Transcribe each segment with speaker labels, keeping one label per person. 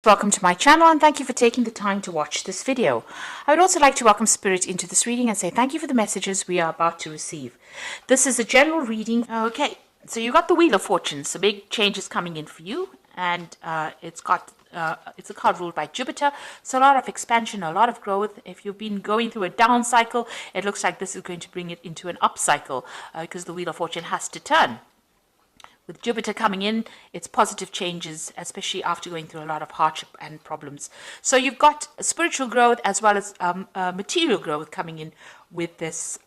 Speaker 1: Welcome to my channel and thank you for taking the time to watch this video. I would also like to welcome Spirit into this reading and say thank you for the messages we are about to receive. This is a general reading. Okay, so you got the Wheel of Fortune, so big changes coming in for you, and it's a card ruled by Jupiter, so a lot of expansion, a lot of growth. If you've been going through a down cycle, it looks like this is going to bring it into an up cycle because the Wheel of Fortune has to turn. With Jupiter coming in, it's positive changes, especially after going through a lot of hardship and problems. So you've got spiritual growth as well as material growth coming in with this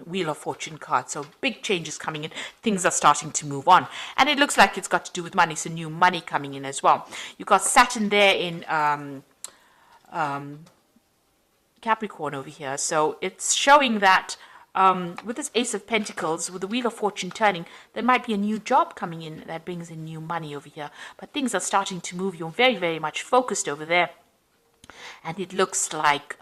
Speaker 1: Wheel of Fortune card. So big changes coming in. Things are starting to move on. And it looks like it's got to do with money, so new money coming in as well. You've got Saturn there in Capricorn over here. So it's showing that with this Ace of Pentacles, with the Wheel of Fortune turning, there might be a new job coming in that brings in new money over here. But things are starting to move. You're very, very much focused over there. And it looks like,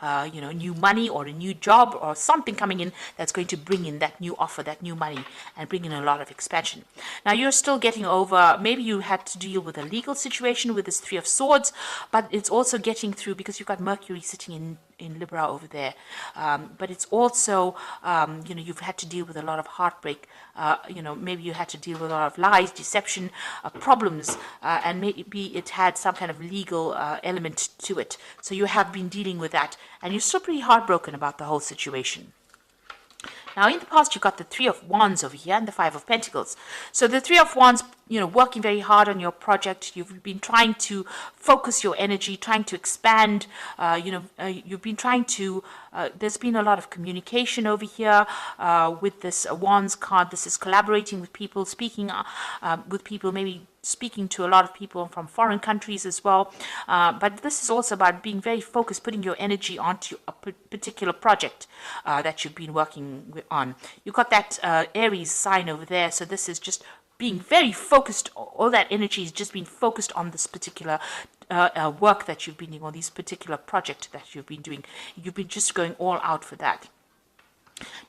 Speaker 1: new money or a new job or something coming in that's going to bring in that new offer, that new money, and bring in a lot of expansion. Now, you're still getting over, maybe you had to deal with a legal situation with this Three of Swords, but it's also getting through because you've got Mercury sitting in Libra over there. But it's also, you've had to deal with a lot of heartbreak. Maybe you had to deal with a lot of lies, deception, problems, and maybe it had some kind of legal element to it. So you have been dealing with that, and you're still pretty heartbroken about the whole situation. Now, in the past, you got the Three of Wands over here and the Five of Pentacles. So the Three of Wands, working very hard on your project. You've been trying to focus your energy, trying to expand. You've been trying to, there's been a lot of communication over here with this Wands card. This is collaborating with people, speaking with people, maybe speaking to a lot of people from foreign countries as well. But this is also about being very focused, putting your energy onto a particular project that you've been working on. You've got that Aries sign over there. So this is just being very focused. All that energy is just being focused on this particular work that you've been doing, or this particular project that you've been doing. You've been just going all out for that.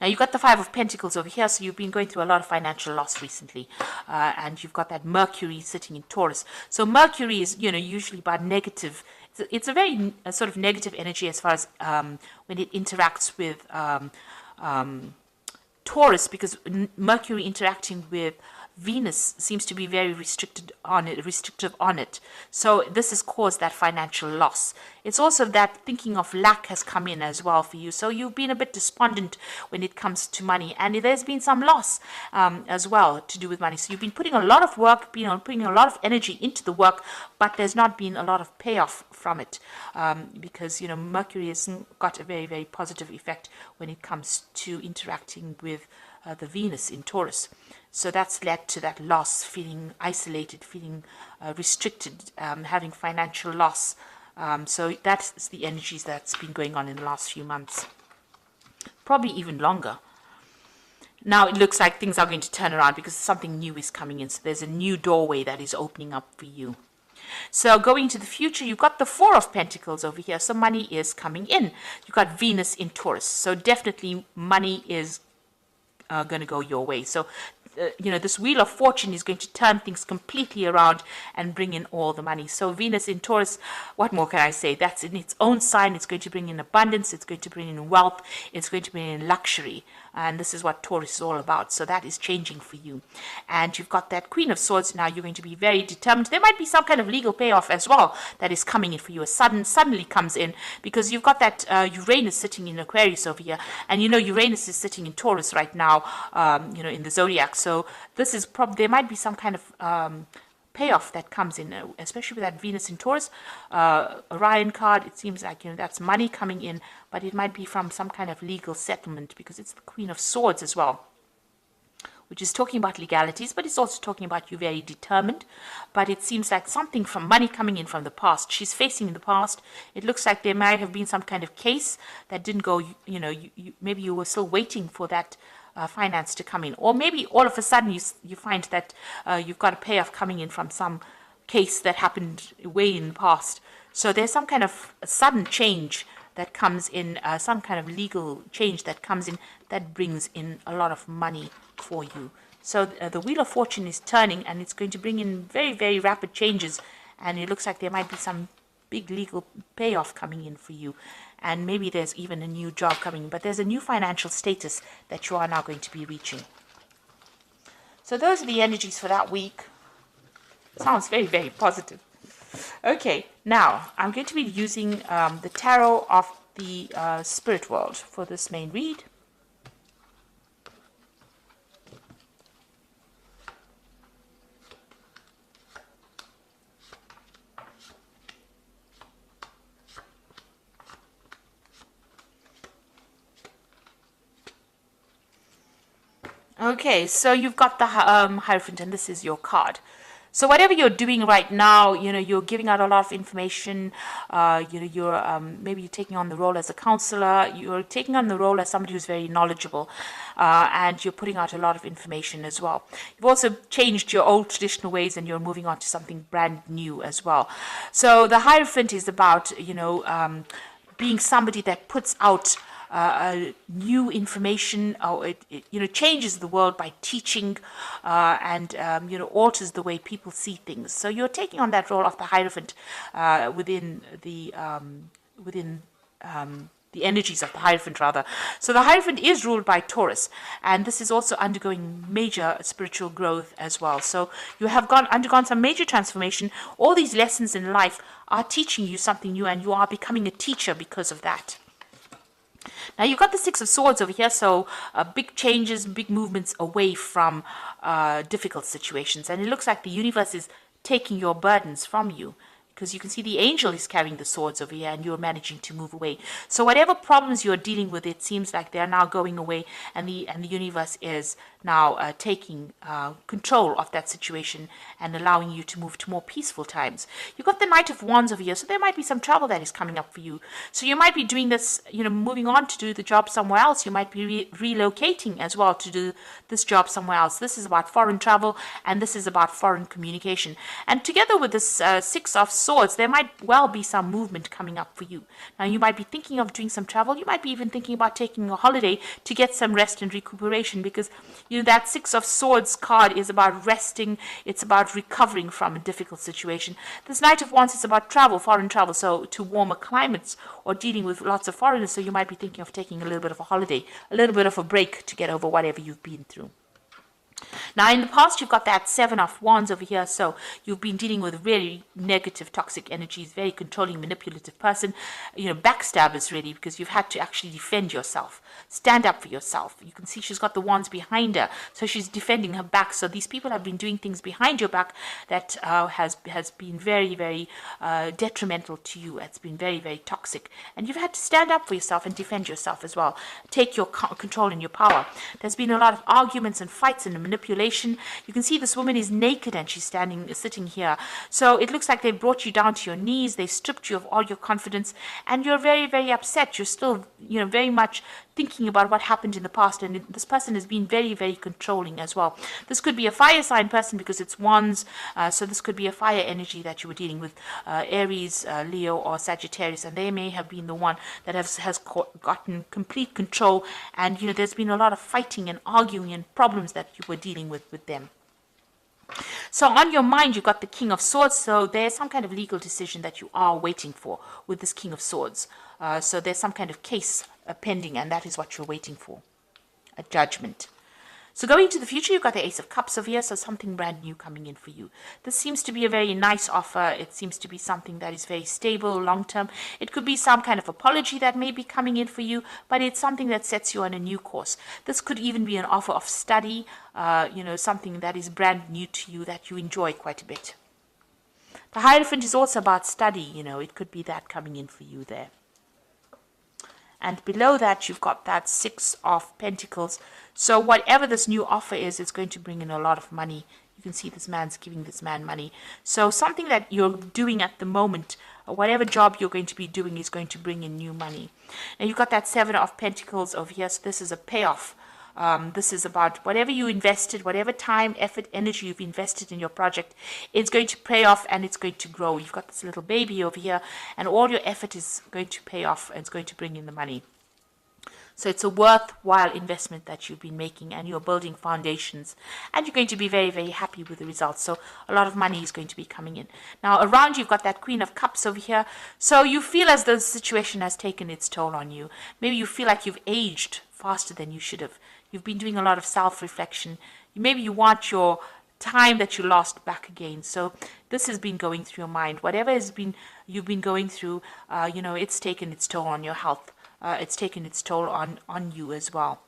Speaker 1: Now, you've got the Five of Pentacles over here, so you've been going through a lot of financial loss recently. And you've got that Mercury sitting in Taurus. So Mercury is, usually about negative. It's a very sort of negative energy as far as when it interacts with Taurus, because Mercury interacting with Venus seems to be very restrictive on it. So this has caused that financial loss. It's also that thinking of lack has come in as well for you. So you've been a bit despondent when it comes to money, and there's been some loss as well to do with money. So you've been putting a lot of work, putting a lot of energy into the work, but there's not been a lot of payoff from it because Mercury has got a very, very positive effect when it comes to interacting with the Venus in Taurus. So that's led to that loss, feeling isolated, feeling restricted, having financial loss. So that's the energies that's been going on in the last few months, probably even longer. Now it looks like things are going to turn around because something new is coming in. So there's a new doorway that is opening up for you. So going into the future, you've got the Four of Pentacles over here. So money is coming in. You've got Venus in Taurus. So definitely money is going to go your way. So this Wheel of Fortune is going to turn things completely around and bring in all the money. So Venus in Taurus, what more can I say? That's in its own sign. It's going to bring in abundance. It's going to bring in wealth. It's going to bring in luxury. And this is what Taurus is all about. So that is changing for you. And you've got that Queen of Swords. Now you're going to be very determined. There might be some kind of legal payoff as well that is coming in for you. Suddenly comes in because you've got that Uranus sitting in Aquarius over here. And Uranus is sitting in Taurus right now, in the zodiac. So this is there might be some kind of payoff that comes in, especially with that Venus in Taurus. Orion card, it seems like, that's money coming in, but it might be from some kind of legal settlement because it's the Queen of Swords as well, which is talking about legalities, but it's also talking about you very determined. But it seems like something from money coming in from the past. She's facing the past. It looks like there might have been some kind of case that didn't go, maybe you were still waiting for that finance to come in, or maybe all of a sudden you find that you've got a payoff coming in from some case that happened way in the past. So there's some kind of sudden change that comes in, some kind of legal change that comes in that brings in a lot of money for you. So the Wheel of Fortune is turning, and it's going to bring in very, very rapid changes and it looks like there might be some big legal payoff coming in for you, and maybe there's even a new job coming, but there's a new financial status that you are now going to be reaching. So those are the energies for that week. Sounds very, very positive. Okay, now I'm going to be using the tarot of the spirit world for this main read. Okay, so you've got the Hierophant, and this is your card. So whatever you're doing right now, you're giving out a lot of information. You're maybe you're taking on the role as a counselor. You're taking on the role as somebody who's very knowledgeable, and you're putting out a lot of information as well. You've also changed your old traditional ways, and you're moving on to something brand new as well. So the Hierophant is about being somebody that puts out new information, or it changes the world by teaching, and alters the way people see things. So you're taking on that role of the Hierophant within the energies of the Hierophant, rather. So the Hierophant is ruled by Taurus, and this is also undergoing major spiritual growth as well. So you have undergone some major transformation. All these lessons in life are teaching you something new, and you are becoming a teacher because of that. Now you've got the Six of Swords over here, so big changes, big movements away from difficult situations. And it looks like the universe is taking your burdens from you, because you can see the angel is carrying the swords over here, and you're managing to move away. So whatever problems you're dealing with, it seems like they're now going away, and the universe is now taking control of that situation and allowing you to move to more peaceful times. You've got the Knight of Wands over here, so there might be some travel that is coming up for you. So you might be doing this, moving on to do the job somewhere else. You might be relocating as well to do this job somewhere else. This is about foreign travel, and this is about foreign communication. And together with this Six of Swords, there might well be some movement coming up for you. Now you might be thinking of doing some travel. You might be even thinking about taking a holiday to get some rest and recuperation, because that Six of Swords card is about resting. It's about recovering from a difficult situation. This Knight of Wands is about travel, foreign travel, so to warmer climates, or dealing with lots of foreigners. So you might be thinking of taking a little bit of a holiday, a little bit of a break to get over whatever you've been through. Now, in the past, you've got that Seven of Wands over here. So you've been dealing with really negative, toxic energies, very controlling, manipulative person, backstabbers, really, because you've had to actually defend yourself, stand up for yourself. You can see she's got the wands behind her, so she's defending her back. So these people have been doing things behind your back that has been very, very detrimental to you. It's been very, very toxic. And you've had to stand up for yourself and defend yourself as well. Take your control and your power. There's been a lot of arguments and fights and manipulation. You can see this woman is naked and she's sitting here. So it looks like they brought you down to your knees. They stripped you of all your confidence, and you're very, very upset. You're still, very much thinking about what happened in the past, and this person has been very, very controlling as well. This could be a fire sign person because it's wands, so this could be a fire energy that you were dealing with, Aries, Leo, or Sagittarius, and they may have been the one that has gotten complete control, and there's been a lot of fighting and arguing and problems that you were dealing with them. So on your mind, you've got the King of Swords. So there's some kind of legal decision that you are waiting for with this King of Swords. So there's some kind of case pending, and that is what you're waiting for, a judgment. So going to the future, you've got the Ace of Cups over here, so something brand new coming in for you. This seems to be a very nice offer. It seems to be something that is very stable, long-term. It could be some kind of apology that may be coming in for you, but it's something that sets you on a new course. This could even be an offer of study, something that is brand new to you that you enjoy quite a bit. The Hierophant is also about study, it could be that coming in for you there. And below that, you've got that Six of Pentacles. So whatever this new offer is, it's going to bring in a lot of money. You can see this man's giving this man money. So something that you're doing at the moment, whatever job you're going to be doing, is going to bring in new money. Now you've got that Seven of Pentacles over here. So this is a payoff. This is about whatever you invested, whatever time, effort, energy you've invested in your project, it's going to pay off and it's going to grow. You've got this little baby over here, and all your effort is going to pay off and it's going to bring in the money. So it's a worthwhile investment that you've been making, and you're building foundations, and you're going to be very, very happy with the results. So a lot of money is going to be coming in. Now around you've got that Queen of Cups over here. So you feel as though the situation has taken its toll on you. Maybe you feel like you've aged faster than you should have. You've been doing a lot of self-reflection. Maybe you want your time that you lost back again. So this has been going through your mind. Whatever you've been going through, it's taken its toll on your health. It's taken its toll on you as well.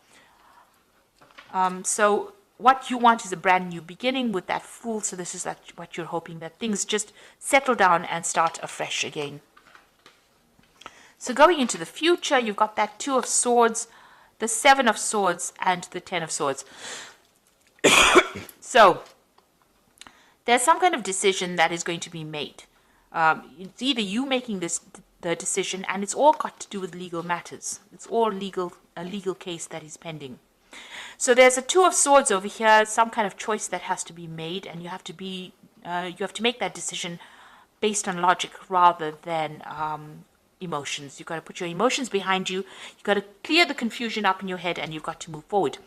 Speaker 1: So what you want is a brand new beginning with that Fool. So this is what you're hoping, that things just settle down and start afresh again. So going into the future, you've got that Two of Swords, the Seven of Swords, and the Ten of Swords. So there's some kind of decision that is going to be made. It's either you making the decision, and it's all got to do with legal matters. It's all a legal case that is pending. So there's a Two of Swords over here, some kind of choice that has to be made, and you have to make that decision based on logic rather than emotions. You've got to put your emotions behind you. You've got to clear the confusion up in your head, and you've got to move forward.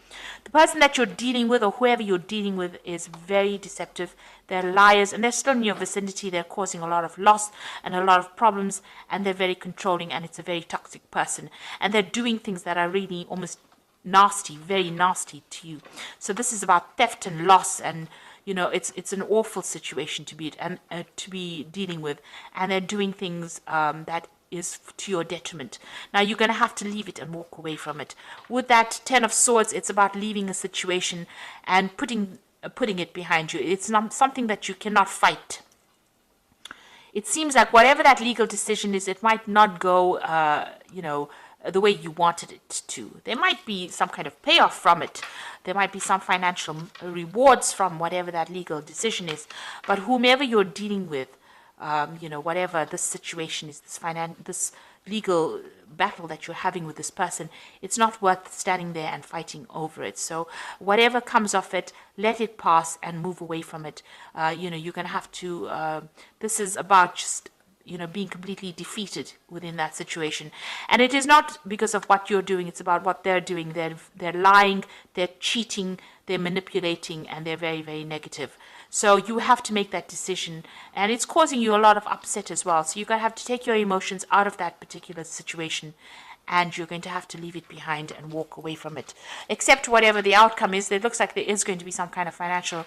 Speaker 1: The person that you're dealing with, or whoever you're dealing with, is very deceptive. They're liars, and they're still in your vicinity. They're causing a lot of loss and a lot of problems, and they're very controlling, and it's a very toxic person. And they're doing things that are really almost nasty, very nasty to you. So this is about theft and loss, and it's an awful situation to be dealing with, and they're doing things that is to your detriment. Now you're going to have to leave it and walk away from it. With that Ten of Swords, it's about leaving a situation and putting it behind you. It's not something that you cannot fight. It seems like whatever that legal decision is, it might not go, the way you wanted it to. There might be some kind of payoff from it. There might be some financial rewards from whatever that legal decision is. But whomever you're dealing with, whatever this situation is, this legal battle that you're having with this person, it's not worth standing there and fighting over it. So whatever comes of it, let it pass and move away from it. You're going to have to, this is about just, being completely defeated within that situation. And it is not because of what you're doing, it's about what they're doing. They're lying, they're cheating, they're manipulating, and they're very, very negative. So you have to make that decision, and it's causing you a lot of upset as well. So you're going to have to take your emotions out of that particular situation, and you're going to have to leave it behind and walk away from it. Except whatever the outcome is, it looks like there is going to be some kind of financial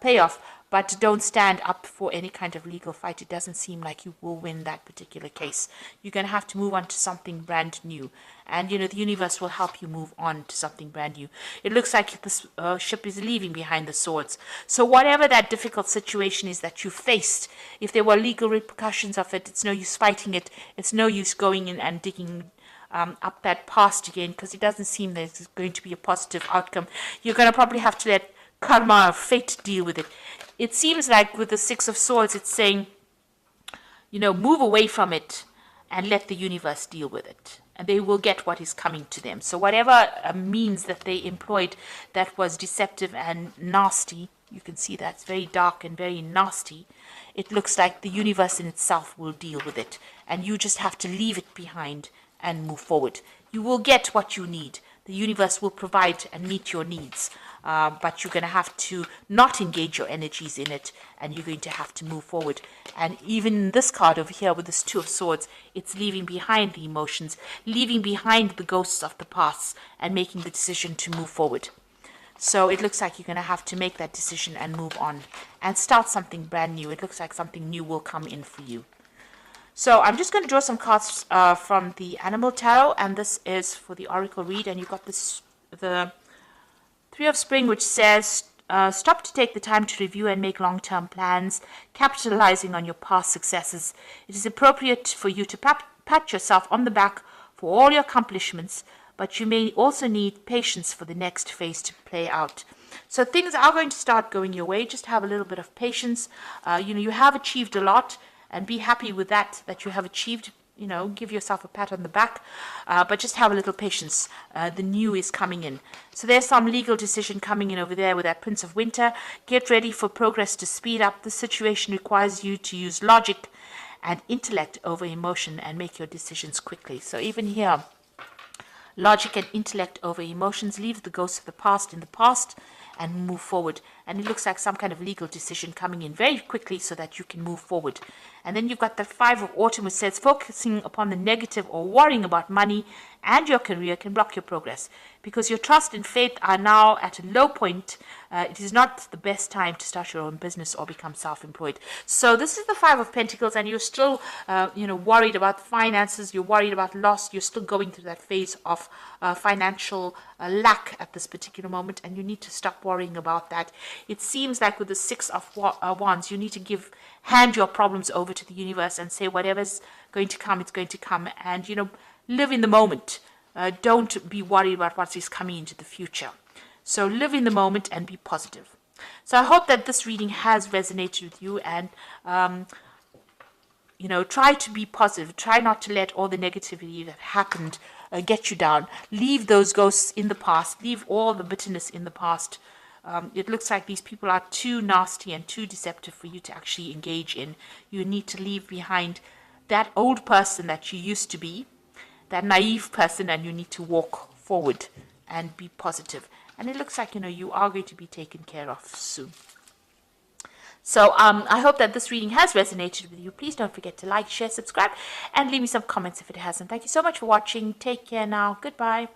Speaker 1: payoff, but don't stand up for any kind of legal fight. It doesn't seem like you will win that particular case. You're going to have to move on to something brand new. And, the universe will help you move on to something brand new. It looks like this ship is leaving behind the swords. So whatever that difficult situation is that you faced, if there were legal repercussions of it, it's no use fighting it. It's no use going in and digging up that past again, because it doesn't seem that it's going to be a positive outcome. You're going to probably have to let karma or fate deal with it. It seems like with the Six of Swords, it's saying, move away from it and let the universe deal with it. And they will get what is coming to them. So whatever means that they employed that was deceptive and nasty, you can see that's very dark and very nasty. It looks like the universe in itself will deal with it. And you just have to leave it behind and move forward. You will get what you need. The universe will provide and meet your needs. But you're going to have to not engage your energies in it, and you're going to have to move forward. And even this card over here with this Two of Swords, it's leaving behind the emotions, leaving behind the ghosts of the past, and making the decision to move forward. So it looks like you're going to have to make that decision and move on and start something brand new. It looks like something new will come in for you. So I'm just going to draw some cards from the Animal Tarot, and this is for the Oracle read. And you've got the Three of Spring, which says, stop to take the time to review and make long-term plans, capitalizing on your past successes. It is appropriate for you to pat yourself on the back for all your accomplishments, but you may also need patience for the next phase to play out. So things are going to start going your way. Just have a little bit of patience. You have achieved a lot, and be happy with that you have achieved. Give yourself a pat on the back, but just have a little patience. The new is coming in. So there's some legal decision coming in over there with that Prince of Winter. Get ready for progress to speed up. The situation requires you to use logic and intellect over emotion and make your decisions quickly. So even here, logic and intellect over emotions. Leave the ghosts of the past in the past and move forward. And it looks like some kind of legal decision coming in very quickly so that you can move forward. And then you've got the Five of Autumn, which says focusing upon the negative or worrying about money and your career can block your progress because your trust and faith are now at a low point. It is not the best time to start your own business or become self-employed. So this is the Five of Pentacles, and you're still, worried about finances. You're worried about loss. You're still going through that phase of financial lack at this particular moment, and you need to stop worrying about that. It seems like with the Six of Wands, you need to hand your problems over to the universe and say whatever's going to come, it's going to come, and live in the moment. Don't be worried about what is coming into the future. So live in the moment and be positive. So I hope that this reading has resonated with you, and try to be positive. Try not to let all the negativity that happened get you down. Leave those ghosts in the past. Leave all the bitterness in the past. It looks like these people are too nasty and too deceptive for you to actually engage in. You need to leave behind that old person that you used to be, that naive person, and you need to walk forward and be positive. And it looks like, you are going to be taken care of soon. So I hope that this reading has resonated with you. Please don't forget to like, share, subscribe, and leave me some comments if it hasn't. Thank you so much for watching. Take care now. Goodbye.